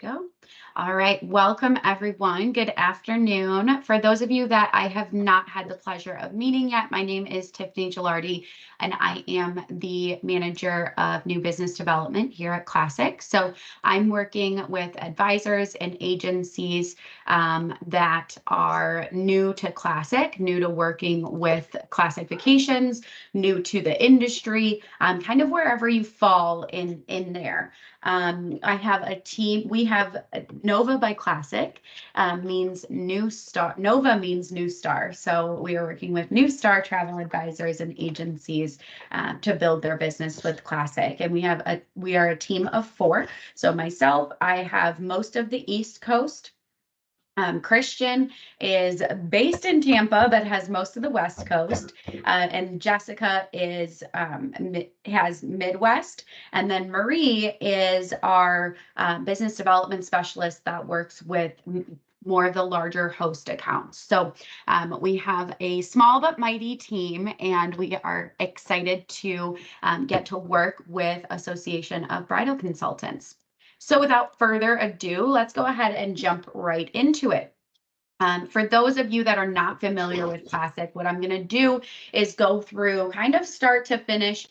go. All right, welcome everyone. Good afternoon. For those of you that I have not had the pleasure of meeting yet, my name is Tiffany Gilardi, and I am the manager of new business development here at Classic. So I'm working with advisors and agencies that are new to Classic, new to working with Classic Vacations, new to the industry, kind of wherever you fall in there. I have a team. We have Nova by Classic means new star. Nova means new star. So we are working with new star travel advisors and agencies to build their business with Classic. And we are a team of 4. So myself, I have most of the East Coast. Christian is based in Tampa, but has most of the West Coast. And Jessica has Midwest. And then Marie is our business development specialist that works with more of the larger host accounts. So we have a small but mighty team, and we are excited to get to work with Association of Bridal Consultants. So without further ado, let's go ahead and jump right into it. For those of you that are not familiar with Classic, what I'm going to do is go through kind of start to finish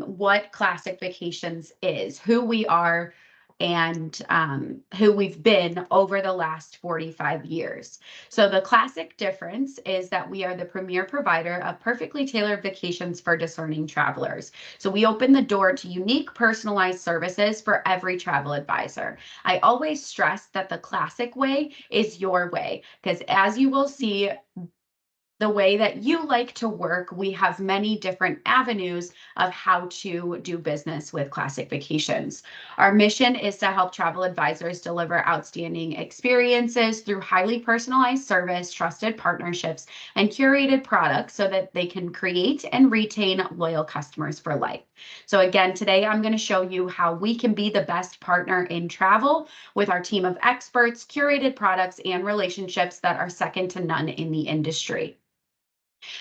what Classic Vacations is, who we are, and who we've been over the last 45 years. So the classic difference is that we are the premier provider of perfectly tailored vacations for discerning travelers. So we open the door to unique personalized services for every travel advisor. I always stress that the classic way is your way, because as you will see, the way that you like to work, we have many different avenues of how to do business with Classic Vacations. Our mission is to help travel advisors deliver outstanding experiences through highly personalized service, trusted partnerships, and curated products so that they can create and retain loyal customers for life. So again, today I'm going to show you how we can be the best partner in travel with our team of experts, curated products, and relationships that are second to none in the industry.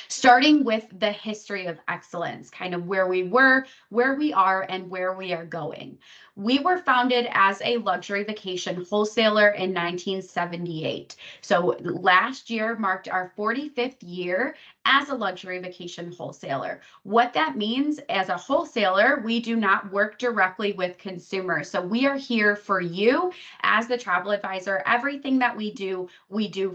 Starting with the history of excellence, kind of where we were, where we are, and where we are going. We were founded as a luxury vacation wholesaler in 1978. So last year marked our 45th year as a luxury vacation wholesaler. What that means, as a wholesaler, we do not work directly with consumers. So we are here for you as the travel advisor. Everything that we do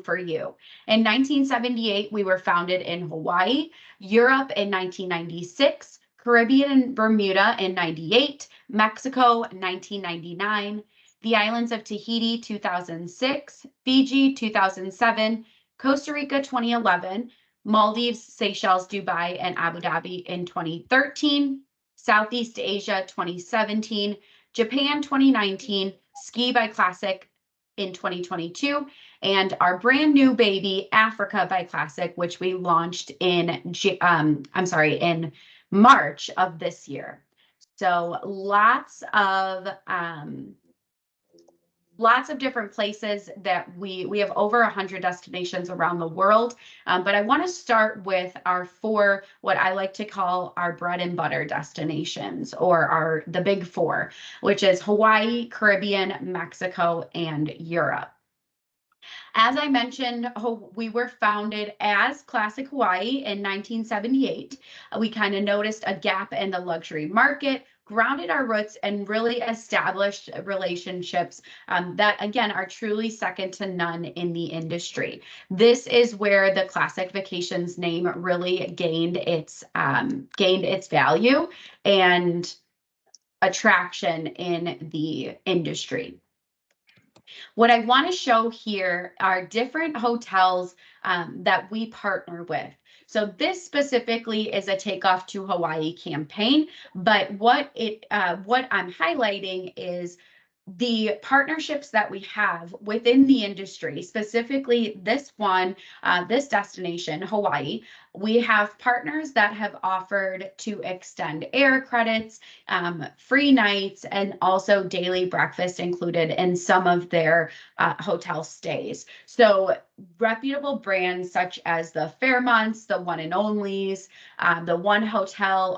for you. In 1978, we were founded in Hawaii, Europe in 1996, Caribbean and Bermuda in 98, Mexico 1999, the islands of Tahiti 2006, Fiji 2007, Costa Rica 2011, Maldives, Seychelles, Dubai, and Abu Dhabi in 2013, Southeast Asia 2017, Japan 2019, Ski by Classic in 2022, and our brand new baby, Africa by Classic, which we launched in March of this year. So lots of different places that we have over 100 destinations around the world. But I want to start with our 4, what I like to call our bread and butter destinations, or the big 4, which is Hawaii, Caribbean, Mexico, and Europe. As I mentioned, we were founded as Classic Hawaii in 1978. We kind of noticed a gap in the luxury market, grounded our roots, and really established relationships that, again, are truly second to none in the industry. This is where the Classic Vacations name really gained its value and attraction in the industry. What I want to show here are different hotels that we partner with. So this specifically is a Takeoff to Hawaii campaign, but what I'm highlighting is the partnerships that we have within the industry, specifically this one, this destination, Hawaii. We have partners that have offered to extend air credits, free nights, and also daily breakfast included in some of their hotel stays. So reputable brands such as the Fairmonts, the One and Onlys, the One Hotel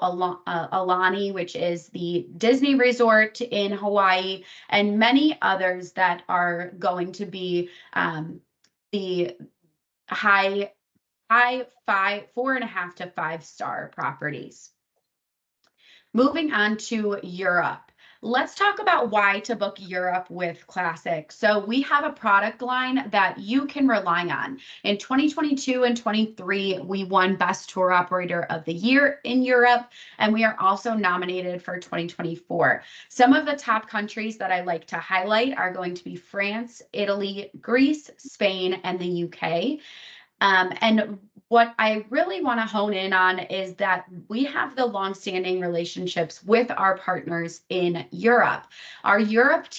Alani, which is the Disney resort in Hawaii, and many others that are going to be the high 4.5 to 5-star properties. Moving on to Europe. Let's talk about why to book Europe with Classic. So we have a product line that you can rely on. In 2022 and 23, we won Best Tour Operator of the Year in Europe, and we are also nominated for 2024. Some of the top countries that I like to highlight are going to be France, Italy, Greece, Spain, and the UK. And what I really want to hone in on is that we have the longstanding relationships with our partners in Europe. Our Europe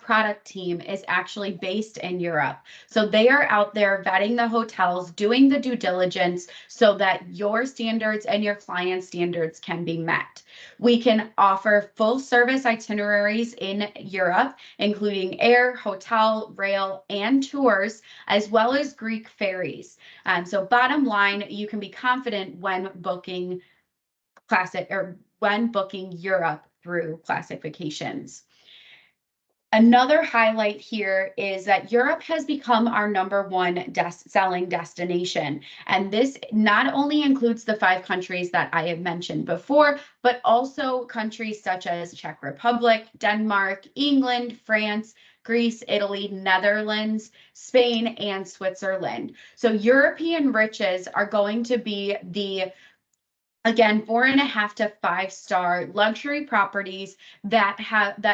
product team is actually based in Europe. So they are out there vetting the hotels, doing the due diligence so that your standards and your client standards can be met. We can offer full service itineraries in Europe, including air, hotel, rail, and tours, as well as Greek ferries. So bottom line, you can be confident when booking Europe through Classic Vacations. Another highlight here is that Europe has become our #1 selling destination. And this not only includes the 5 countries that I have mentioned before, but also countries such as Czech Republic, Denmark, England, France, Greece, Italy, Netherlands, Spain, and Switzerland. So European riches are going to be again, 4.5 to 5-star luxury properties that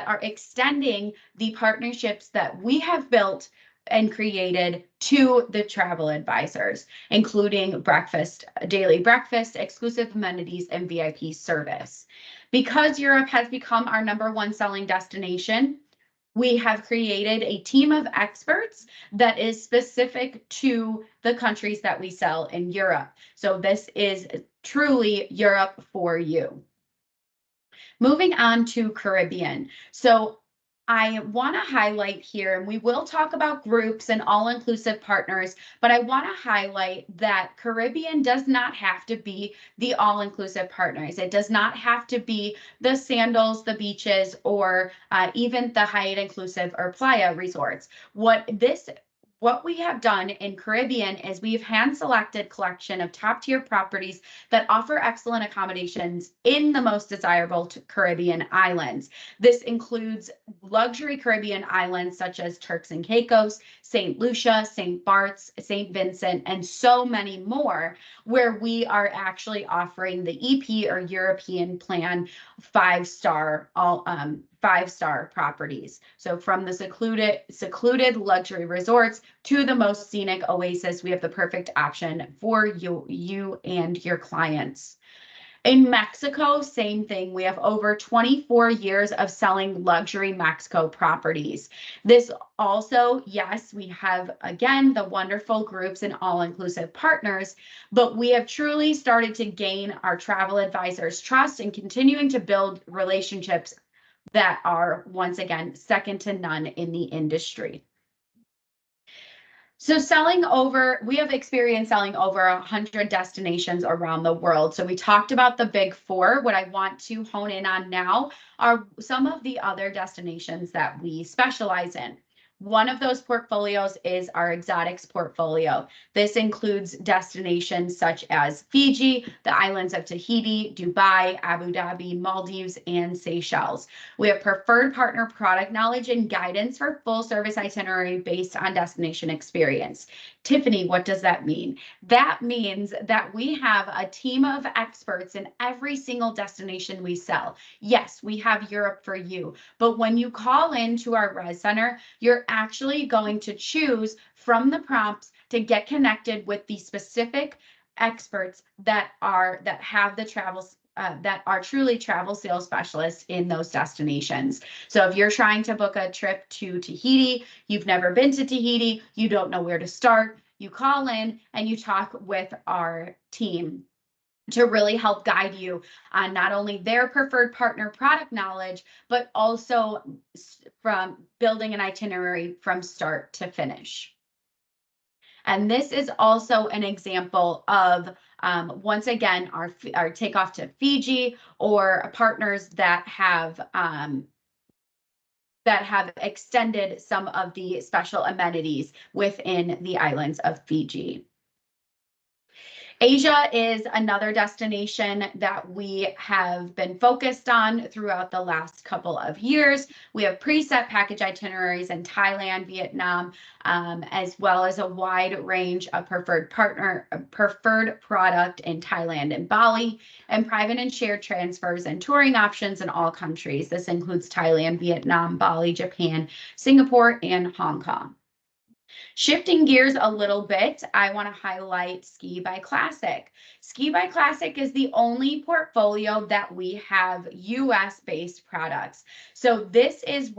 are extending the partnerships that we have built and created to the travel advisors, including breakfast, daily breakfast, exclusive amenities, and VIP service. Because Europe has become our #1 selling destination, we have created a team of experts that is specific to the countries that we sell in Europe. So this is truly Europe for you. Moving on to Caribbean. So I want to highlight here, and we will talk about groups and all-inclusive partners, but I want to highlight that Caribbean does not have to be the all-inclusive partners. It does not have to be the Sandals, the beaches, or even the Hyatt Inclusive or Playa resorts. What we have done in Caribbean is we've hand-selected collection of top-tier properties that offer excellent accommodations in the most desirable Caribbean islands. This includes luxury Caribbean islands such as Turks and Caicos, St. Lucia, St. Bart's, St. Vincent, and so many more, where we are actually offering the EP or European plan 5-star properties. So from the secluded luxury resorts to the most scenic oasis, we have the perfect option for you and your clients. In Mexico, same thing. We have over 24 years of selling luxury Mexico properties. This also, yes, we have, again, the wonderful groups and all-inclusive partners, but we have truly started to gain our travel advisors' trust and continuing to build relationships that are, once again, second to none in the industry. So we have experience selling over 100 destinations around the world. So we talked about the big 4. What I want to hone in on now are some of the other destinations that we specialize in. One of those portfolios is our exotics portfolio. This includes destinations such as Fiji, the islands of Tahiti, Dubai, Abu Dhabi, Maldives, and Seychelles. We have preferred partner product knowledge and guidance for full service itinerary based on destination experience. Tiffany, what does that mean? That means that we have a team of experts in every single destination we sell. Yes, we have Europe for you, but when you call into our Res Center, you're actually going to choose from the prompts to get connected with the specific experts that have the travels that are truly travel sales specialists in those destinations. So if you're trying to book a trip to Tahiti, you've never been to Tahiti, you don't know where to start, you call in and you talk with our team to really help guide you on not only their preferred partner product knowledge, but also from building an itinerary from start to finish. And this is also an example of, once again, our takeoff to Fiji, or partners that have extended some of the special amenities within the islands of Fiji. Asia is another destination that we have been focused on throughout the last couple of years. We have preset package itineraries in Thailand, Vietnam, as well as a wide range of preferred product in Thailand and Bali, and private and shared transfers and touring options in all countries. This includes Thailand, Vietnam, Bali, Japan, Singapore, and Hong Kong. Shifting gears a little bit, I want to highlight Ski by Classic. Ski by Classic is the only portfolio that we have US-based products. So this is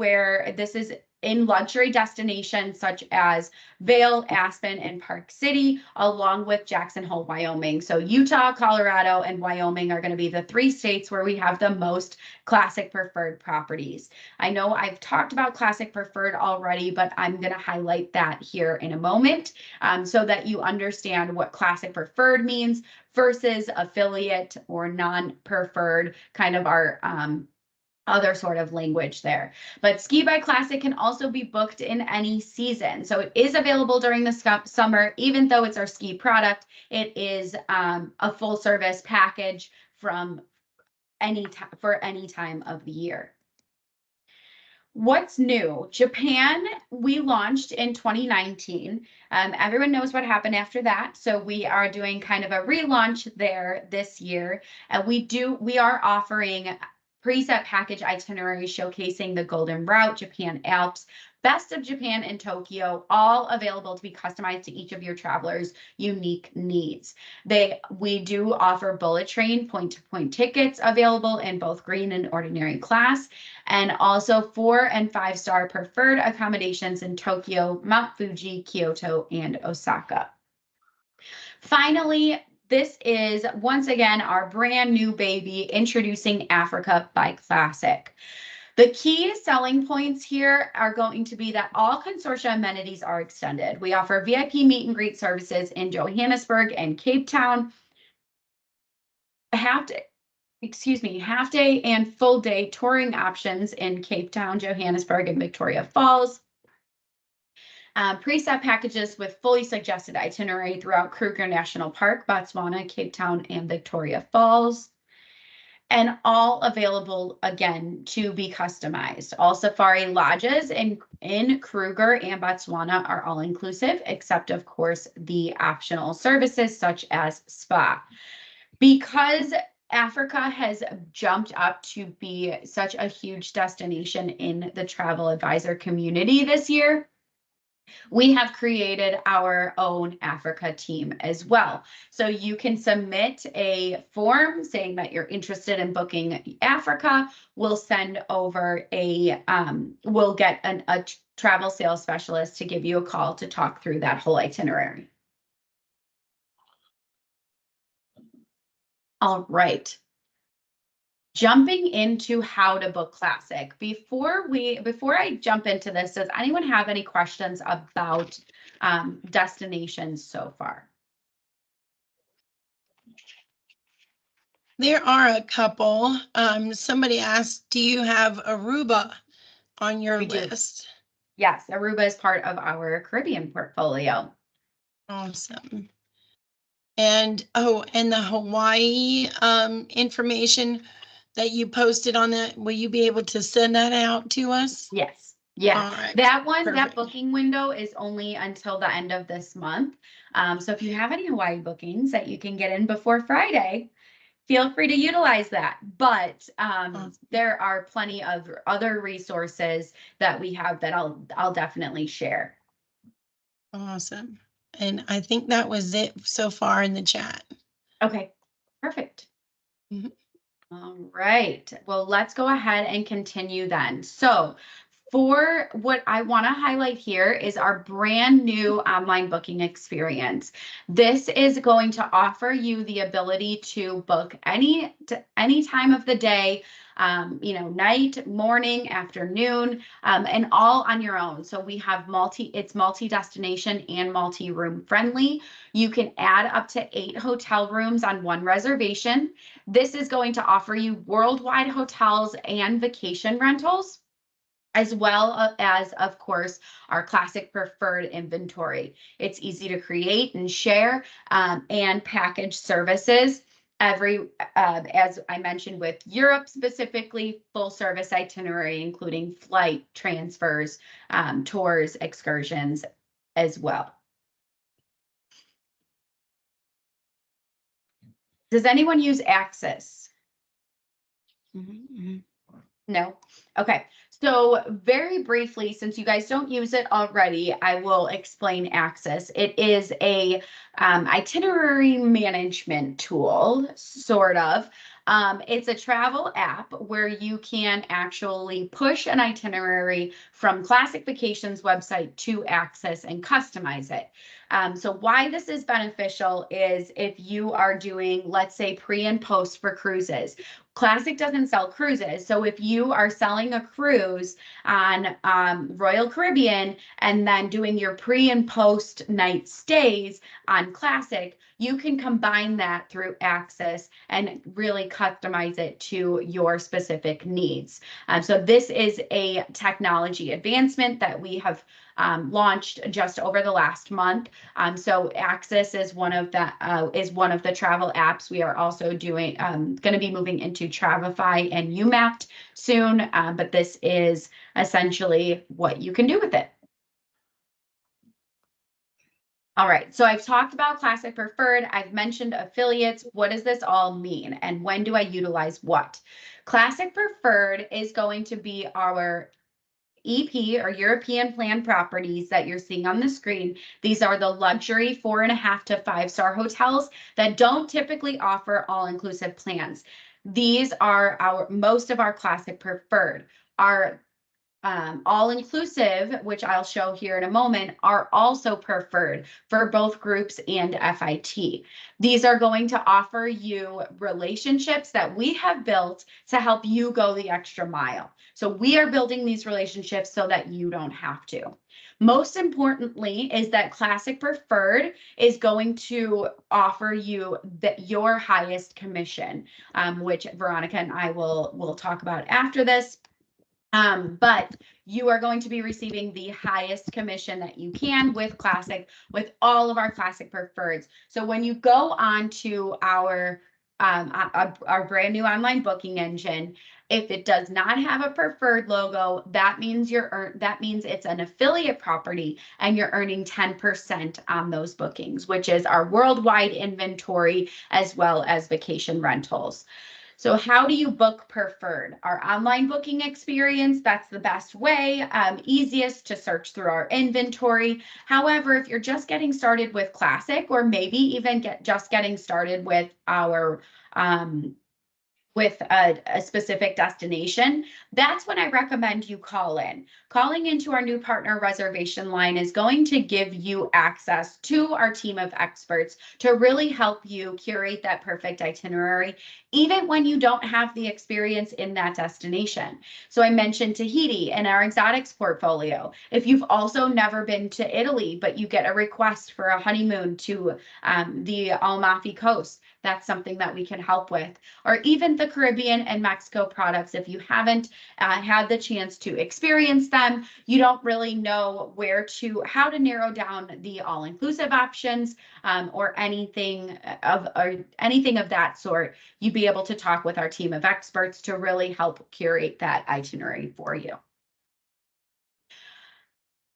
in luxury destinations such as Vail, Aspen, and Park City, along with Jackson Hole, Wyoming. So Utah, Colorado, and Wyoming are going to be the 3 states where we have the most Classic Preferred properties. I know I've talked about Classic Preferred already, but I'm going to highlight that here in a moment, so that you understand what Classic Preferred means versus affiliate or non-preferred, kind of our other sort of language there. But Ski by Classic can also be booked in any season. So it is available during the summer. Even though it's our ski product, it is a full service package from for any time of the year. What's new? Japan, we launched in 2019. Everyone knows what happened after that. So we are doing kind of a relaunch there this year. We are offering preset package itinerary showcasing the Golden Route, Japan Alps, Best of Japan, and Tokyo, all available to be customized to each of your travelers' unique needs. We do offer bullet train point-to-point tickets available in both green and ordinary class, and also 4- and 5-star preferred accommodations in Tokyo, Mount Fuji, Kyoto, and Osaka. Finally, this is, once again, our brand new baby, introducing Africa by Classic. The key selling points here are going to be that all consortia amenities are extended. We offer VIP meet and greet services in Johannesburg and Cape Town, half day and full day touring options in Cape Town, Johannesburg, and Victoria Falls. Preset packages with fully suggested itinerary throughout Kruger National Park, Botswana, Cape Town, and Victoria Falls. And all available, again, to be customized. All safari lodges in Kruger and Botswana are all inclusive, except, of course, the optional services such as spa. Because Africa has jumped up to be such a huge destination in the travel advisor community this year, we have created our own Africa team as well. So you can submit a form saying that you're interested in booking Africa. We'll send over we'll get a travel sales specialist to give you a call to talk through that whole itinerary. All right. Jumping into how to book Classic. Before I jump into this, does anyone have any questions about destinations so far? There are a couple. Somebody asked, do you have Aruba on your list? Yes, Aruba is part of our Caribbean portfolio. Awesome. And and the Hawaii information that you posted on that, will you be able to send that out to us? Yes. Yeah. Right. That Perfect. booking window is only until the end of this month. So if you have any Hawaii bookings that you can get in before Friday, feel free to utilize that. But awesome. There are plenty of other resources that we have that I'll definitely share. Awesome. And I think that was it so far in the chat. Okay, perfect. Mm-hmm. All right, well, let's go ahead and continue then. So For what I want to highlight here is our brand new online booking experience. This is going to offer you the ability to book any time of the day, night, morning, afternoon, and all on your own. So we have it's multi-destination and multi-room friendly. You can add up to 8 hotel rooms on one reservation. This is going to offer you worldwide hotels and vacation rentals, as well as, of course, our classic preferred inventory. It's easy to create and share, and package services. As I mentioned, with Europe specifically, full service itinerary, including flight, transfers, tours, excursions as well. Does anyone use Axis? Mhm. No? Okay. So very briefly, since you guys don't use it already, I will explain Axis. It is a itinerary management tool, sort of. It's a travel app where you can actually push an itinerary from Classic Vacations website to Axis and customize it. So why this is beneficial is if you are doing, let's say, pre and post for cruises. Classic doesn't sell cruises. So if you are selling a cruise on Royal Caribbean and then doing your pre and post night stays on Classic, you can combine that through Access and really customize it to your specific needs. So this is a technology advancement that we have launched just over the last month. So Access is one of the travel apps. We are also doing going to be moving into Travefy and UMapped soon, but this is essentially what you can do with it. All right, so I've talked about Classic Preferred. I've mentioned affiliates. What does this all mean, and when do I utilize what? Classic Preferred is going to be our EP, or European plan properties that you're seeing on the screen. These are the luxury 4.5 to 5-star hotels that don't typically offer all-inclusive plans. These are most of our Classic Preferred. Our all-inclusive, which I'll show here in a moment, are also preferred for both groups and FIT. These are going to offer you relationships that we have built to help you go the extra mile. So we are building these relationships so that you don't have to. Most importantly is that Classic Preferred is going to offer you your highest commission, which Veronica and I will talk about after this. But you are going to be receiving the highest commission that you can with Classic, with all of our Classic Preferreds. So when you go on to our brand new online booking engine, if it does not have a preferred logo, that means it's an affiliate property and you're earning 10% on those bookings, which is our worldwide inventory as well as vacation rentals. So how do you book preferred? Our online booking experience, that's the best way, easiest to search through our inventory. However, if you're just getting started with Classic, or maybe even just getting started with our with a specific destination, that's when I recommend you call in. Calling into our new partner reservation line is going to give you access to our team of experts to really help you curate that perfect itinerary, even when you don't have the experience in that destination. So I mentioned Tahiti in our exotics portfolio. If you've also never been to Italy, but you get a request for a honeymoon to the Amalfi Coast, that's something that we can help with. Or even the Caribbean and Mexico products, if you haven't had the chance to experience them, you don't really know how to narrow down the all-inclusive options, or anything of that sort, you'd be able to talk with our team of experts to really help curate that itinerary for you.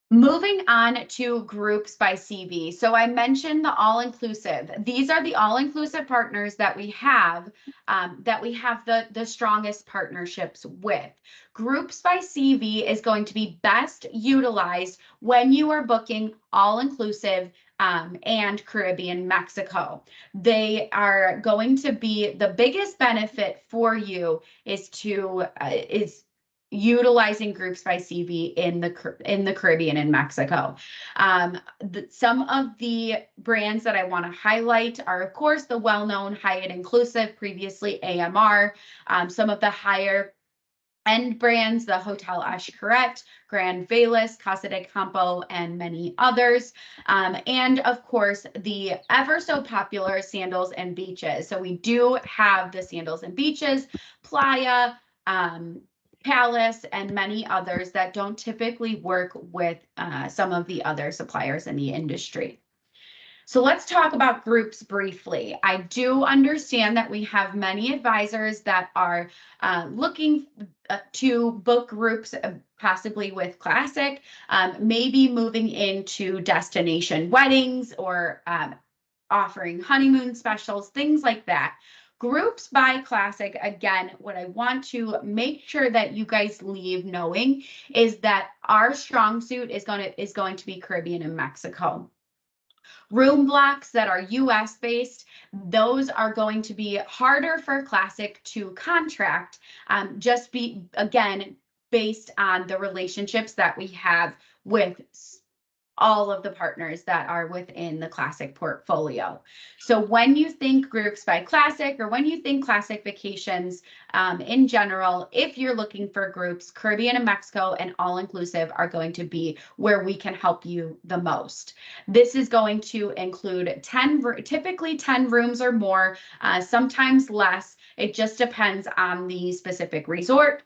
Moving on to groups by CV. So I mentioned the all-inclusive. These are the all-inclusive partners that we have the strongest partnerships with. Groups by CV is going to be best utilized when you are booking all-inclusive and Caribbean Mexico. They are going to be the biggest benefit for you is utilizing Groups by CV in the Caribbean and Mexico. Some of the brands that I want to highlight are, of course, the well-known Hyatt Inclusive, previously AMR, some of the higher end brands, the Hotel Ashkaret, Grand Velas, Casa de Campo, and many others. And of course, the ever so popular Sandals and Beaches. So we do have the Sandals and Beaches, Playa, Palace, and many others that don't typically work with some of the other suppliers in the industry. So let's talk about groups briefly. I do understand that we have many advisors that are looking to book groups, possibly with Classic, maybe moving into destination weddings or offering honeymoon specials, things like that. Groups by Classic, again, what I want to make sure that you guys leave knowing is that our strong suit is going to be Caribbean and Mexico. Room blocks that are US based, those are going to be harder for Classic to contract, just again, based on the relationships that we have with all of the partners that are within the Classic portfolio. So when you think Groups by Classic, or when you think Classic Vacations in general, if you're looking for groups, Caribbean and Mexico and all inclusive are going to be where we can help you the most. This is going to include typically 10 rooms or more, sometimes less. It just depends on the specific resort.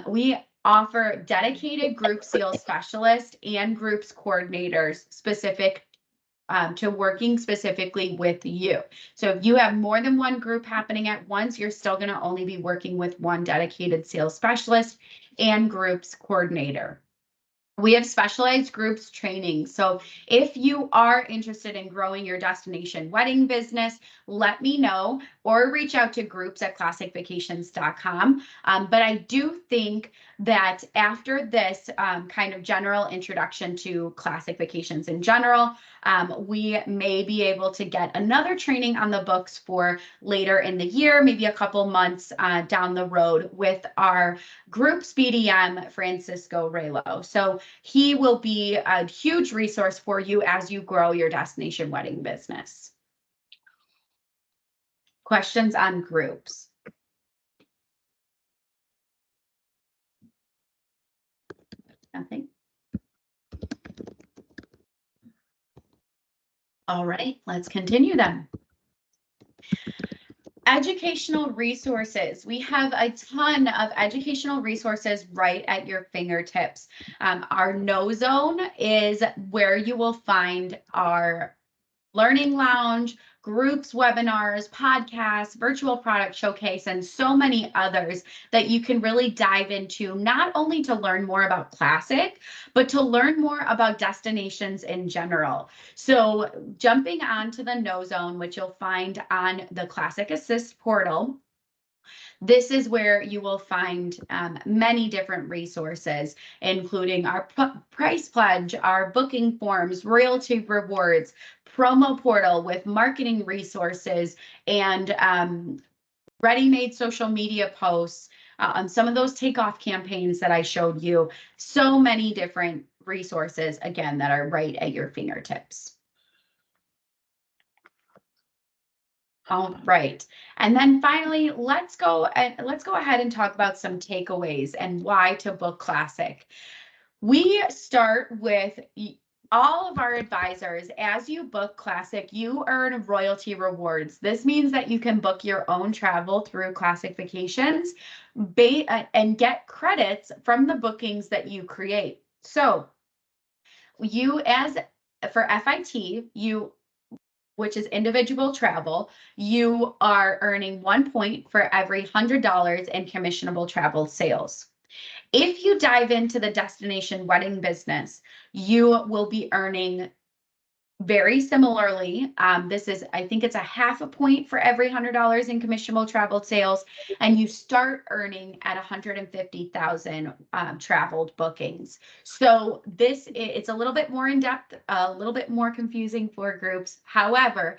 We offer dedicated group sales specialists and groups coordinators specific to working specifically with you. So if you have more than one group happening at once, you're still going to only be working with one dedicated sales specialist and groups coordinator. We have specialized groups training. So if you are interested in growing your destination wedding business, let me know or reach out to groups@classicvacations.com. But I do think that after this kind of general introduction to Classic Vacations in general, we may be able to get another training on the books for later in the year, maybe a couple months down the road with our Groups BDM, Francisco Reylo. So he will be a huge resource for you as you grow your destination wedding business. Questions on groups? Nothing? All right, let's continue then. Educational resources. We have a ton of educational resources right at your fingertips. Our No Zone is where you will find our learning lounge, groups, webinars, podcasts, virtual product showcase, and so many others that you can really dive into, not only to learn more about Classic, but to learn more about destinations in general. So jumping onto the No Zone, which you'll find on the Classic Assist portal, this is where you will find many different resources, including our price pledge, our booking forms, royalty rewards, promo portal with marketing resources, and ready-made social media posts, some of those takeoff campaigns that I showed you. So many different resources, again, that are right at your fingertips. All right. And then finally, let's go ahead and talk about some takeaways and why to book Classic. We start with all of our advisors. As you book Classic, you earn royalty rewards. This means that you can book your own travel through Classic Vacations and get credits from the bookings that you create. So for FIT, which is individual travel, you are earning 1 point for every $100 in commissionable travel sales. If you dive into the destination wedding business, you will be earning very similarly. I think it's a ½ point for every $100 in commissionable travel sales, and you start earning at 150,000 traveled bookings. So it's a little bit more in depth, a little bit more confusing for groups. However,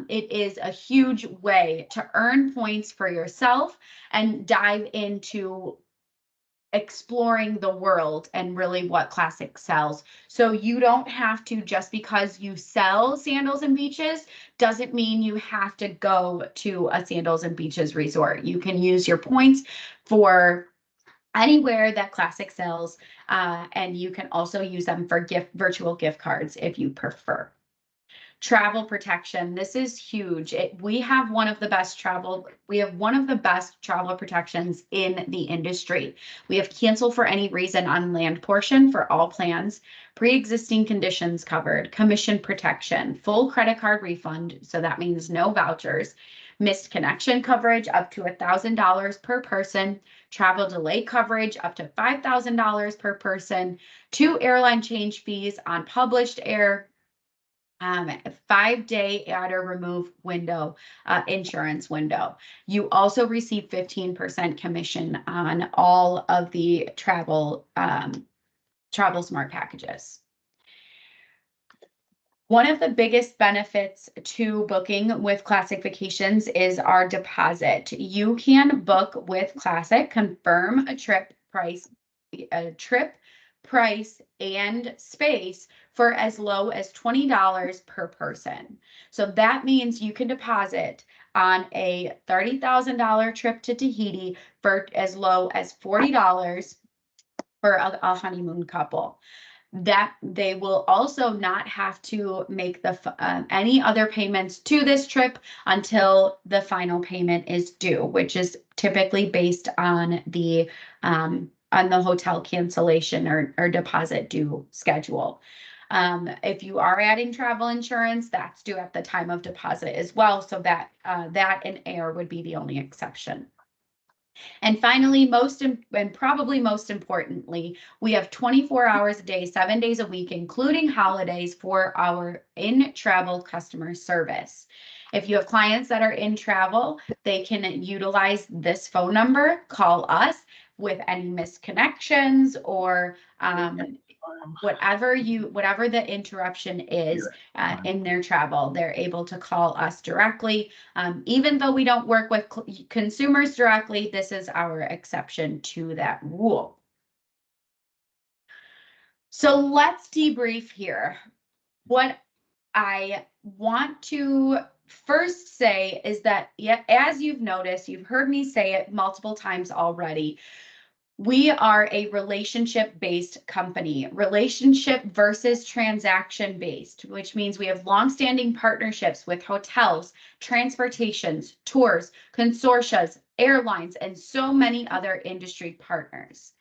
it is a huge way to earn points for yourself and dive into exploring the world and really what Classic sells. So you don't have to, just because you sell sandals and beaches, doesn't mean you have to go to a sandals and beaches resort. You can use your points for anywhere that Classic sells, and you can also use them for virtual gift cards if you prefer. Travel protection. This is huge. We have one of the best travel protections in the industry. We have cancel for any reason on land portion for all plans, pre-existing conditions covered, commission protection, full credit card refund. So that means no vouchers, missed connection coverage up to $1,000 per person, travel delay coverage up to $5,000 per person, 2 airline change fees on published air, 5-day add or remove window, insurance window. You also receive 15% commission on all of the travel smart packages. One of the biggest benefits to booking with Classic Vacations is our deposit. You can book with Classic, confirm a trip price, and space for as low as $20 per person. So that means you can deposit on a $30,000 trip to Tahiti for as low as $40 for a honeymoon couple. That they will also not have to make any other payments to this trip until the final payment is due, which is typically based on the hotel cancellation or deposit due schedule. If you are adding travel insurance, that's due at the time of deposit as well. So that and air would be the only exception. And finally, probably most importantly, we have 24 hours a day, 7 days a week, including holidays, for our in-travel customer service. If you have clients that are in travel, they can utilize this phone number, call us with any misconnections or whatever the interruption is in their travel. They're able to call us directly. Even though we don't work with consumers directly, this is our exception to that rule. So let's debrief here. What I want to first say is that, as you've noticed, you've heard me say it multiple times already, we are a relationship-based company, relationship versus transaction-based, which means we have longstanding partnerships with hotels, transportations, tours, consortias, airlines, and so many other industry partners.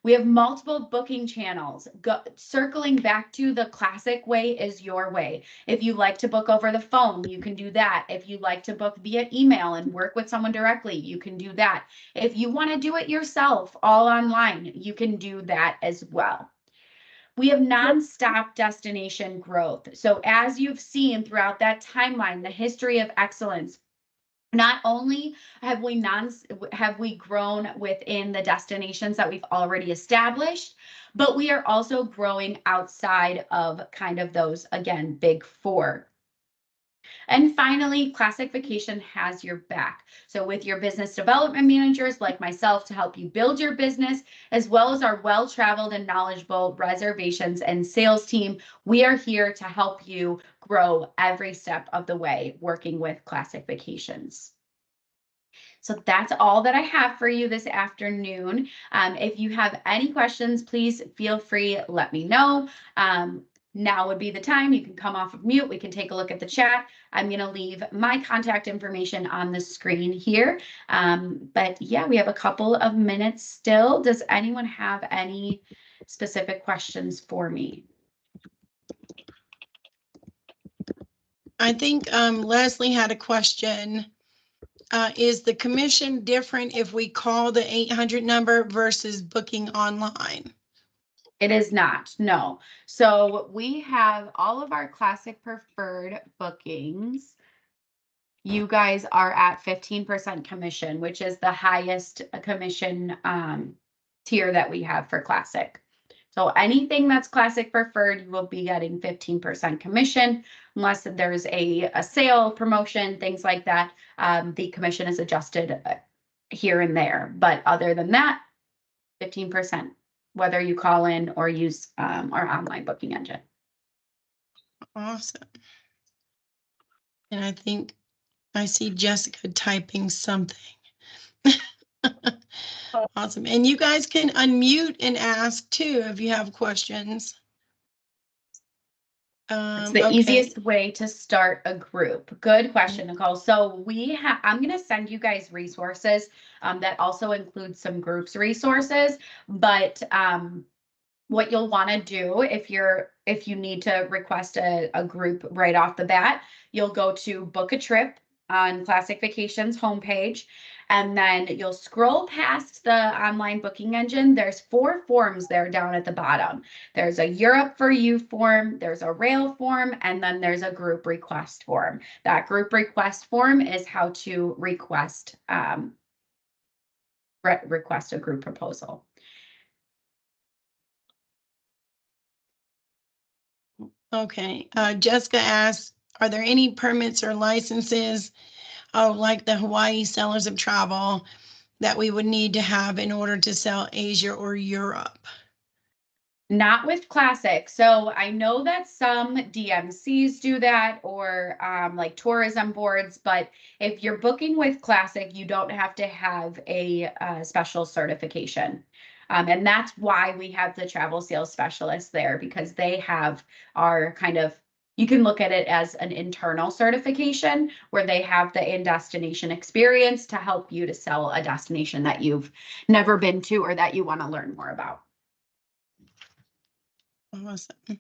We have multiple booking channels. Circling back to the Classic way is your way. If you like to book over the phone, you can do that. If you like to book via email and work with someone directly, you can do that. If you want to do it yourself, all online, you can do that as well. We have nonstop destination growth. So as you've seen throughout that timeline, the history of excellence, not only have we grown within the destinations that we've already established, but we are also growing outside of kind of those, again, big four. And finally, Classic Vacation has your back. So with your business development managers like myself to help you build your business, as well as our well-traveled and knowledgeable reservations and sales team, we are here to help you grow every step of the way working with Classic Vacations. So that's all that I have for you this afternoon. If you have any questions, please feel free, let me know. Now would be the time. You can come off of mute. We can take a look at the chat. I'm going to leave my contact information on the screen here. But yeah, we have a couple of minutes still. Does anyone have any specific questions for me? I think Leslie had a question. Is the commission different if we call the 800 number versus booking online? It is not, no. So we have all of our Classic Preferred bookings. You guys are at 15% commission, which is the highest commission tier that we have for Classic. So anything that's Classic Preferred, you will be getting 15% commission, unless there's a sale, promotion, things like that. The commission is adjusted here and there. But other than that, 15%, whether you call in or use our online booking engine. Awesome. And I think I see Jessica typing something. Awesome. And you guys can unmute and ask too if you have questions. It's the Okay. easiest way to start a group. Good question, Nicole. So I'm going to send you guys resources that also include some groups resources, but what you'll want to do if you need to request a group right off the bat, you'll go to book a trip on Classic Vacations homepage, and then you'll scroll past the online booking engine. There's 4 forms there down at the bottom. There's a Europe for You form, there's a rail form, and then there's a group request form. That group request form is how to request request a group proposal. Okay. Jessica asks, are there any permits or licenses, like the Hawaii Sellers of Travel, that we would need to have in order to sell Asia or Europe? Not with Classic. So I know that some DMCs do that, or like tourism boards, but if you're booking with Classic, you don't have to have a special certification. And that's why we have the travel sales specialists there, because they have our kind of, you can look at it as an internal certification where they have the in-destination experience to help you to sell a destination that you've never been to or that you want to learn more about. Awesome.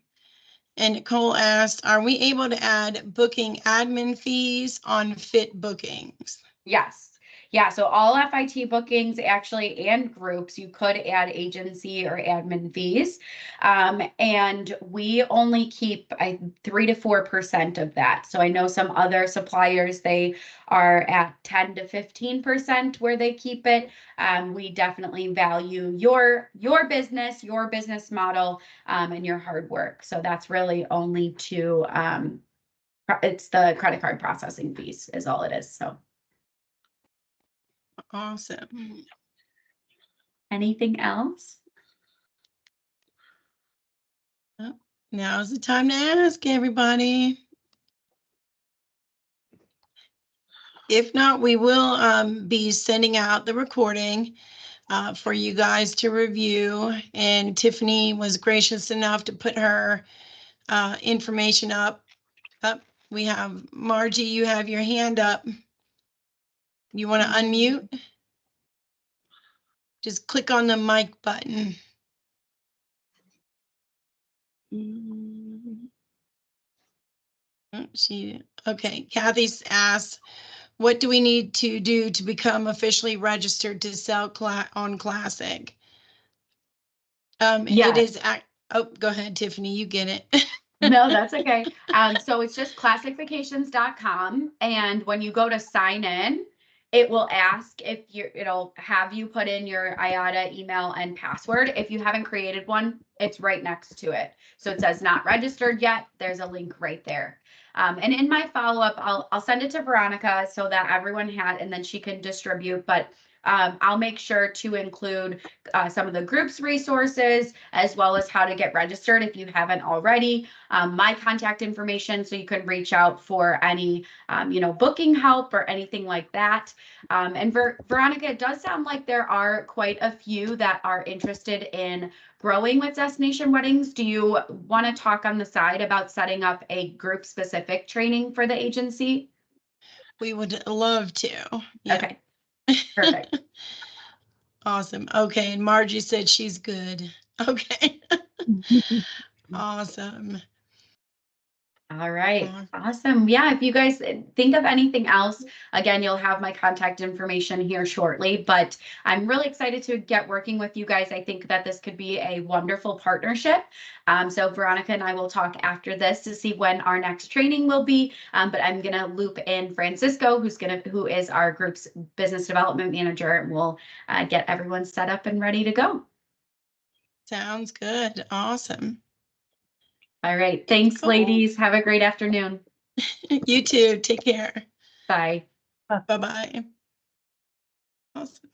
And Nicole asked, are we able to add booking admin fees on fit bookings? Yes. Yeah, so all FIT bookings actually and groups, you could add agency or admin fees. And we only keep 3 to 4% of that. So I know some other suppliers, they are at 10 to 15% where they keep it. We definitely value your business model, and your hard work. So that's really only to, it's the credit card processing fees is all it is. So. Awesome. Anything else? Oh, now's the time to ask everybody. If not, we will be sending out the recording for you guys to review. And Tiffany was gracious enough to put her information up. We have Margie, you have your hand up. You want to unmute? Just click on the mic button. Okay, Kathy's asked, what do we need to do to become officially registered to sell on Classic? Yeah. It is, oh, go ahead, Tiffany, you get it. No, that's okay. So it's just classicvacations.com. And when you go to sign in, it will ask if it'll have you put in your IATA email and password. If you haven't created one, it's right next to it. So it says not registered yet. There's a link right there. And in my follow-up, I'll send it to Veronica so that everyone had, and then she can distribute. But I'll make sure to include some of the group's resources, as well as how to get registered if you haven't already. My contact information, so you can reach out for any, booking help or anything like that. And Veronica, it does sound like there are quite a few that are interested in growing with destination weddings. Do you want to talk on the side about setting up a group specific training for the agency? We would love to. Yeah. Okay, perfect. Awesome. Okay, and Margie said she's good. Okay. Awesome. All right. Awesome. Yeah. If you guys think of anything else, again, you'll have my contact information here shortly, but I'm really excited to get working with you guys. I think that this could be a wonderful partnership. So Veronica and I will talk after this to see when our next training will be. But I'm going to loop in Francisco, who is our group's business development manager, and we'll get everyone set up and ready to go. Sounds good. Awesome. All right. Thanks, Cool. ladies. Have a great afternoon. You too. Take care. Bye. Bye-bye. Awesome.